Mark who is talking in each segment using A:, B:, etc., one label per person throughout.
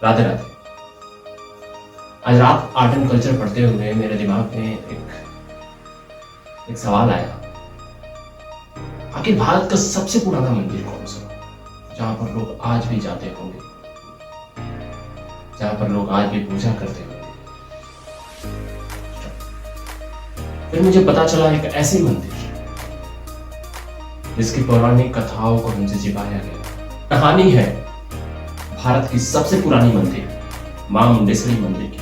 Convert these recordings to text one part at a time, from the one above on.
A: राधे राधे। आज रात art and culture पढ़ते हुए मेरे दिमाग में एक सवाल आया, आखिर भारत का सबसे पुराना मंदिर कौन सा, जहां पर लोग आज भी जाते होंगे, जहां पर लोग आज भी पूजा करते होंगे। फिर मुझे पता चला एक ऐसी मंदिर जिसकी पौराणिक कथाओं को हमसे छिपाया गया। कहानी है भारत की सबसे पुरानी मंदिर मां मुंडेश्वरी मंदिर की,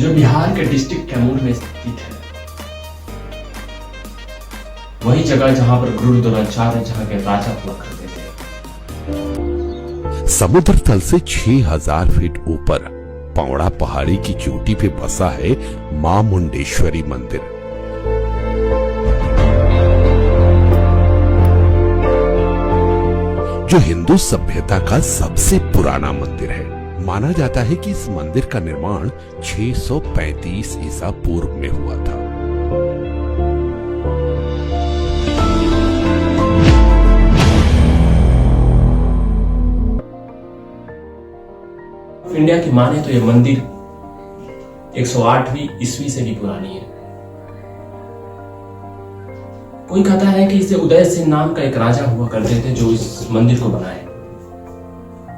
A: जो बिहार के डिस्ट्रिक्ट कैमूर में स्थित है। वही जगह जहां पर गुरु द्रोणाचार्य जहां के राजा हुआ करते थे।
B: समुद्र तल से 6000 फीट ऊपर पौड़ा पहाड़ी की चोटी पे बसा है मां मुंडेश्वरी मंदिर। जो हिंदू सभ्यता का सबसे पुराना मंदिर है। माना जाता है कि इस मंदिर का निर्माण 635 ईसा पूर्व में हुआ था।
A: इंडिया की माने तो यह मंदिर 108वीं ईस्वी से भी पुरानी है। कोई कहता है कि इसे उदय सिंह नाम का एक राजा हुआ करते थे जो इस मंदिर को बनाए।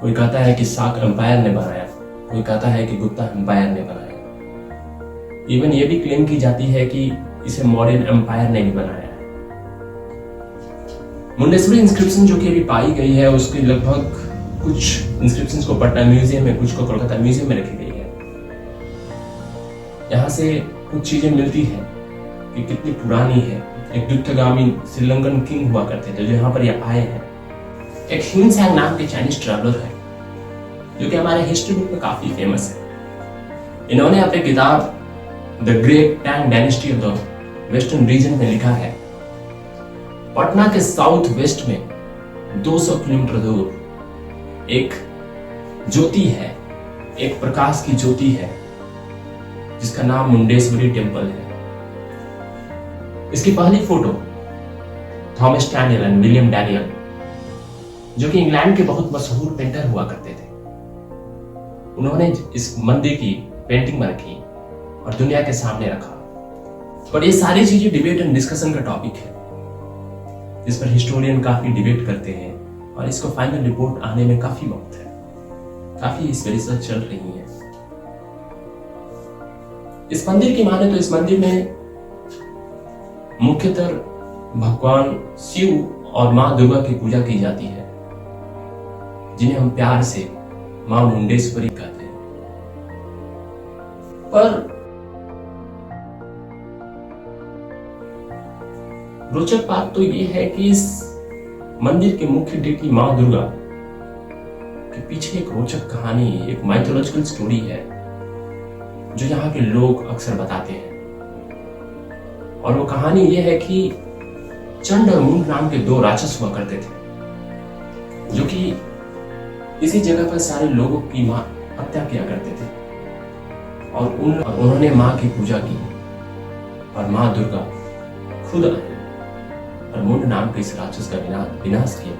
A: कोई कहता है कि साक एम्पायर ने बनाया, कोई कहता है कि गुप्ता एम्पायर ने बनाया। इवन ये भी क्लेम की जाती है कि इसे मौर्यन एम्पायर ने भी बनाया है। मुंडेश्वरी इंस्क्रिप्शन जो कि अभी पाई गई है, उसकी लगभग कुछ इंस्क्रिप्शंस को पटना म्यूजियम में, कुछ को कोलकाता म्यूजियम में रखी गई है। यहाँ से कुछ चीजें मिलती हैं कि कितनी पुरानी है। एक द्रुतगामी श्रीलंकन किंग हुआ करते थे जो यहाँ पर ये आए हैं। एक ह्यूनसैंग नाम के चाइनीज ट्रैवलर है जो कि हमारे हिस्ट्री बुक में काफी फेमस है। इन्होंने अपनी किताब the great Tang dynasty of the western region में लिखा है, पटना के साउथ वेस्ट में 200 किलोमीटर दूर एक ज्योति है, एक प्रकाश की ज्योति है जिसका नाम मुंडेश्वरी टेम्पल है। इसकी पहली photo Thomas Daniel and William Daniel, जो कि इंग्लैंड के बहुत मशहूर पेंटर हुआ करते थे, उन्होंने इस मंदिर की पेंटिंग रखी और दुनिया के सामने रखा। पर ये सारी चीजें डिबेट एंड डिस्कशन का टॉपिक है, जिस पर हिस्टोरियन काफी डिबेट करते हैं और इसको फाइनल रिपोर्ट आने में काफी वक्त है, काफी इस पर रिसर्च चल रही है। इस मंदिर की माने तो इस मंदिर में मुख्यतः भगवान शिव और मां दुर्गा की पूजा की जाती है, जिन्हें हम प्यार से मां मुंडेश्वरी कहते हैं। पर रोचक बात तो यह है कि इस मंदिर के मुख्य देवी मां दुर्गा के पीछे एक रोचक कहानी, एक माइथोलॉजिकल स्टोरी है जो यहाँ के लोग अक्सर बताते हैं। और वो कहानी ये है कि चंड और मुंड नाम के दो राक्षस हुआ करते थे, जो कि इसी जगह पर सारे लोगों की मां हत्या किया करते थे। और उन्होंने मां की पूजा की और मां दुर्गा खुद आई और मुंड नाम के इस राक्षस का विनाश किया।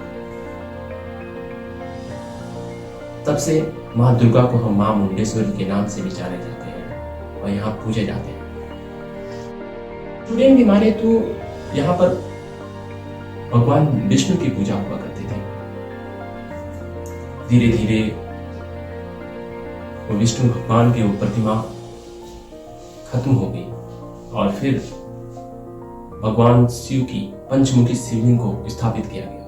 A: तब से मां दुर्गा को हम मां मुंडेश्वरी के नाम से भी जाने जाते हैं और यहाँ पूजे जाते हैं। स्टूडेंट की माने तो यहाँ पर भगवान विष्णु की पूजा हुआ करती थी। धीरे धीरे वो विष्णु भगवान की वो प्रतिमा खत्म हो गई और फिर भगवान शिव की पंचमुखी शिवलिंग को स्थापित किया गया।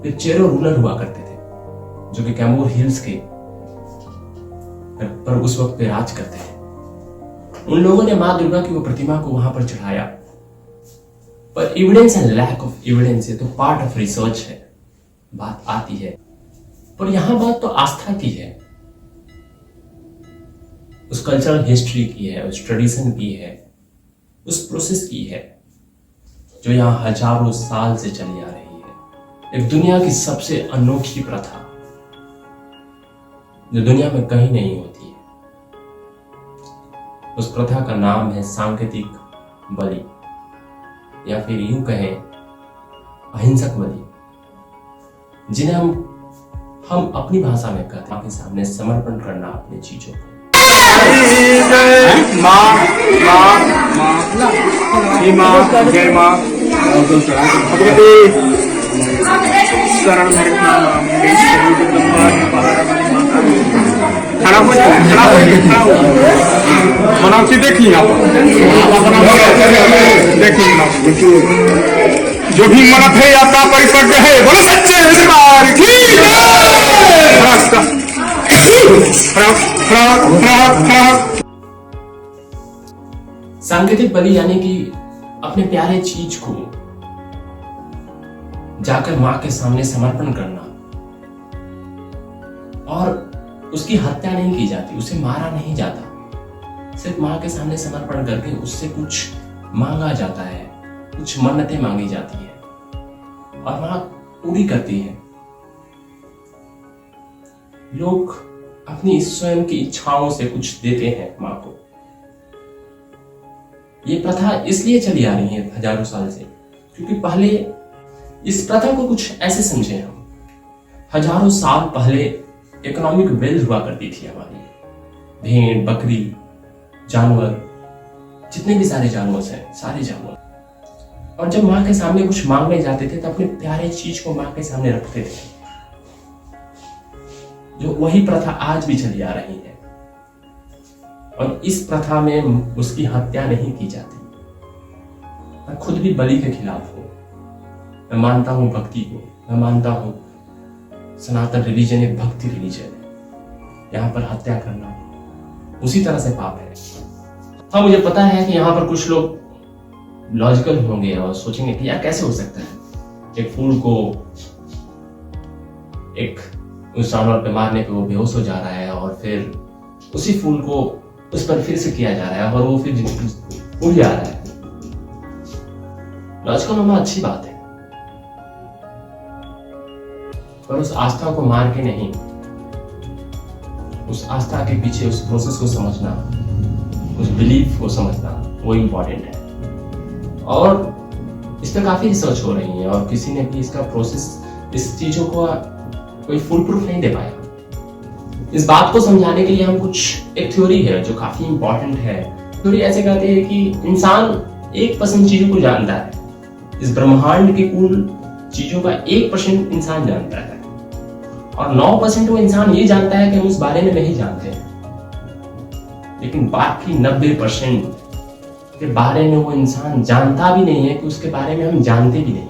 A: फिर चेरो रूलर हुआ करते थे जो कि कैमूर हिल्स के पर उस वक्त पे राज करते हैं। उन लोगों ने मां दुर्गा की वो प्रतिमा को वहां पर चढ़ाया। पर evidence and lack of evidence, ये तो पार्ट ऑफ रिसर्च है, बात आती है। पर यहां बात तो आस्था की है, उस कल्चरल हिस्ट्री की है, उस ट्रेडिशन की है, उस प्रोसेस की है जो यहां हजारों साल से चली आ रही है। एक दुनिया की सबसे अनोखी प्रथा जो दुनिया में कहीं नहीं होती है। उस प्रथा का नाम है सांकेतिक बलि, या फिर यूं कहें अहिंसक बलि। जिन्हें हम अपनी भाषा में कहते हैं, के सामने समर्पण करना अपनी चीजों को।
C: मनावती देखिए आप, देखिए जो भी मनत है आपका परिपक्व है, बोलो सच्चे दरबार की
A: सांकेतिक बलि यानी कि अपने प्यारे चीज को जाकर मां के सामने समर्पण करना, और उसकी हत्या नहीं की जाती, उसे मारा नहीं जाता, सिर्फ मां के सामने समर्पण करके उससे कुछ मांगा जाता है, कुछ मन्नतें मांगी जाती है और मां पूरी करती है। लोग अपनी स्वयं की इच्छाओं से कुछ देते हैं मां को। ये प्रथा इसलिए चली आ रही है हजारों साल से, क्योंकि पहले इस प्रथा को कुछ ऐसे समझे हम, हजारों साल पहले इकोनॉमिक वेल्थ हुआ करती थी हमारी, भेड़ बकरी जानवर, जितने भी सारे जानवर हैं, सारे जानवर, और जब मां के सामने कुछ मांगने जाते थे तो अपने प्यारे चीज को मां के सामने रखते थे। जो वही प्रथा आज भी चली आ रही है, और इस प्रथा में उसकी हत्या नहीं की जाती। मैं खुद भी बलि के खिलाफ हूं। मैं मानता हूं भक्ति को, मैं मानता हूं सनातन रिलीजन एक भक्ति रिलीजन है। यहाँ पर हत्या करना उसी तरह से पाप है। हाँ, मुझे पता है कि यहाँ पर कुछ लोग लॉजिकल होंगे और सोचेंगे कि यार कैसे हो सकता है, एक फूल को एक उस जानवर पे मारने पे वो बेहोश हो जा रहा है और फिर उसी फूल को उस पर फिर से किया जा रहा है और वो फिर उड़ जा रहा है। लॉजिकल होना अच्छी बात है, पर उस आस्था को मार के नहीं, उस आस्था के पीछे उस प्रोसेस को समझना, उस बिलीफ को समझना, वो इम्पोर्टेंट है। और इस पर काफी रिसर्च हो रही है और किसी ने भी इसका प्रोसेस, इस चीजों को कोई फुल प्रूफ नहीं दे पाया। इस बात को समझाने के लिए हम कुछ एक थ्योरी है जो काफी इंपॉर्टेंट है। थ्योरी ऐसे कहते हैं कि इंसान 1% चीजों को जानता है। इस ब्रह्मांड के कुल चीजों का 1% इंसान जानता है, और 9% वो इंसान ये जानता है कि हम उस बारे में नहीं जानते हैं। लेकिन बाकी 90% के बारे में वो इंसान जानता भी नहीं है कि उसके बारे में हम जानते भी नहीं।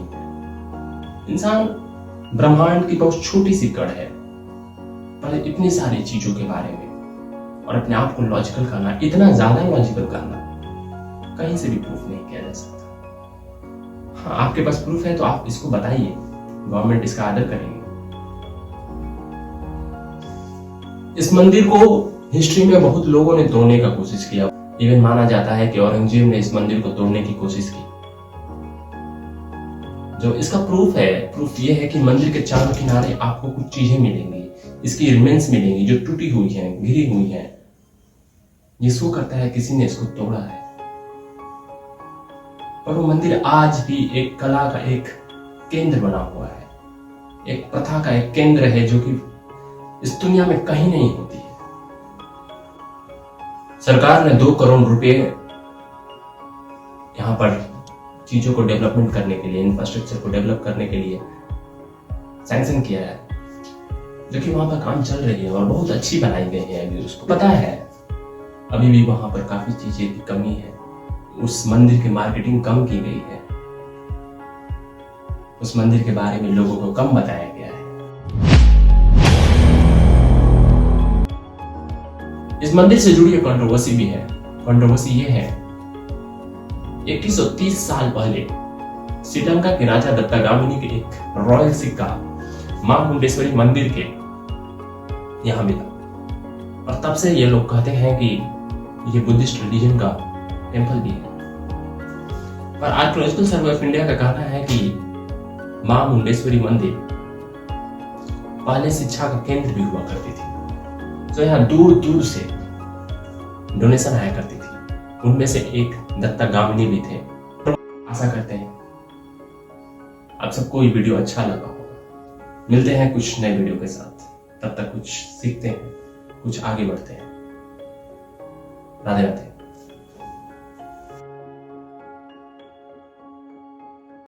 A: इंसान ब्रह्मांड की बहुत छोटी सी कण है, पर इतनी सारी चीजों के बारे में और अपने आप को लॉजिकल करना, इतना ज्यादा लॉजिकल करना कहीं से भी प्रूफ नहीं किया जा सकता। हाँ, आपके पास प्रूफ है तो आप इसको बताइए, गवर्नमेंट इसका आदर करेंगे। इस मंदिर को हिस्ट्री में बहुत लोगों ने तोड़ने का कोशिश किया। इवन माना जाता है कि औरंगजेब ने इस मंदिर को तोड़ने की कोशिश की। जो इसका प्रूफ है, प्रूफ ये है कि मंदिर के चारों किनारे आपको कुछ चीजें मिलेंगी, इसकी रिमेन्स मिलेंगी जो टूटी हुई हैं, गिरी हुई हैं। ये शो करता है किसी ने इसको तोड़ा है। और वो मंदिर आज भी एक कला का एक केंद्र बना हुआ है, एक प्रथा का एक केंद्र है जो कि इस दुनिया में कहीं नहीं होती है। सरकार ने 2 करोड़ रुपए यहां पर चीजों को डेवलपमेंट करने के लिए, इंफ्रास्ट्रक्चर को डेवलप करने के लिए सैंक्शन किया है, जो कि वहां पर काम चल रही है और बहुत अच्छी बनाई गई है। अभी उसको पता है अभी भी वहां पर काफी चीजें की कमी है। उस मंदिर की मार्केटिंग कम की गई है, उस मंदिर के बारे में लोगों को कम बताया गया है। इस मंदिर से जुड़ी एक कंट्रोवर्सी भी है। कंट्रोवर्सी ये है, 2130 साल पहले श्रीलंका के राजा दत्तागामिनी के एक रॉयल सिक्का मां मुंडेश्वरी मंदिर के यहां मिला, और तब से ये लोग कहते हैं कि ये बुद्धिस्ट रिलीजन का टेंपल भी है। पर आर्कियोलॉजिकल सर्वे ऑफ इंडिया का कहना है कि मां मुंडेश्वरी मंदिर पहले शिक्षा का केंद्र भी हुआ करती थी। तो यहाँ दूर दूर से डोनेशन आया करती थी, उनमें से एक दत्तागामिनी भी थे। आशा करते हैं आप सबको ये वीडियो अच्छा लगा होगा। मिलते हैं कुछ नए वीडियो के साथ, तब तक कुछ सीखते हैं, कुछ आगे बढ़ते हैं। राधे राधे।